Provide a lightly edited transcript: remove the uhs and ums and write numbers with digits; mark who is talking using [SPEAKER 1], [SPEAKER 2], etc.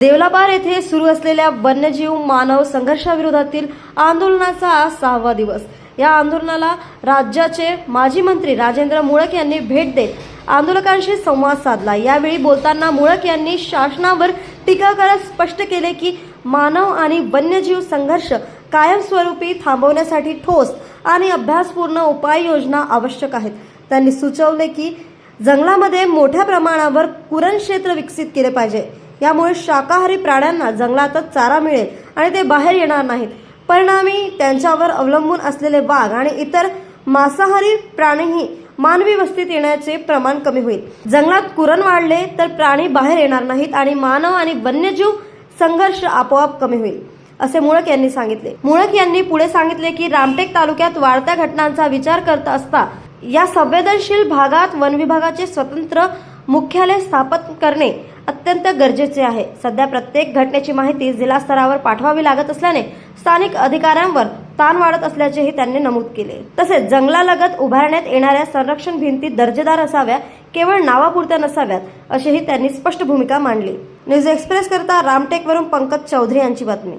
[SPEAKER 1] देवलाबार येथे सुरू असलेल्या वन्यजीव मानव संघर्षाविरोधातील आंदोलनाचा आज 6वा दिवस। या आंदोलनाला राज्याचे माजी मंत्री राजेंद्र मुळक यांनी भेट देत आंदोलकांशी संवाद साधला। यावेळी बोलताना मुळक यांनी शासनावर टीका करत स्पष्ट केले की मानव आणि वन्यजीव संघर्ष कायमस्वरूपी थांबवण्यासाठी ठोस आणि अभ्यासपूर्ण उपाययोजना आवश्यक आहेत। त्यांनी सुचवले की जंगलामध्ये मोठ्या प्रमाणावर कुरणक्षेत्र विकसित केले पाहिजे। यामुळे शाकाहारी प्राण्यांना जंगलातच चारा मिळेल आणि ते बाहेर येणार नाहीत। परिणामी त्यांच्यावर अवलंबून असलेले वाघ आणि इतर मांसाहारी प्राणीही मानवी वस्तीत येण्याचे प्रमाण कमी होईल। जंगलात कुरण वाढले तर प्राणी बाहेर येणार नाहीत आणि मानव आणि वन्यजीव संघर्ष आपोआप कमी होईल, असे मुळक यांनी सांगितले। मुळक यांनी पुढे सांगितले की रामटेक तालुक्यात वाढत्या घटनांचा विचार करत असता या संवेदनशील भागात वन विभागाचे स्वतंत्र मुख्यालय स्थापन करणे अत्यंत गरजेचे आहे। सध्या प्रत्येक घटनेची माहिती जिल्हा स्तरावर पाठवावी लागत असल्याने स्थानिक अधिकाऱ्यांवर ताण वाढत असल्याचेही त्यांनी नमूद केले। तसेच जंगलालगत उभारण्यात येणाऱ्या संरक्षण भिंती दर्जेदार असाव्या, केवळ नावापुरत्या नसाव्यात, अशीही त्यांनी स्पष्ट भूमिका मांडली। न्यूज एक्सप्रेस करता रामटेकवरून पंकज चौधरी यांची बातमी।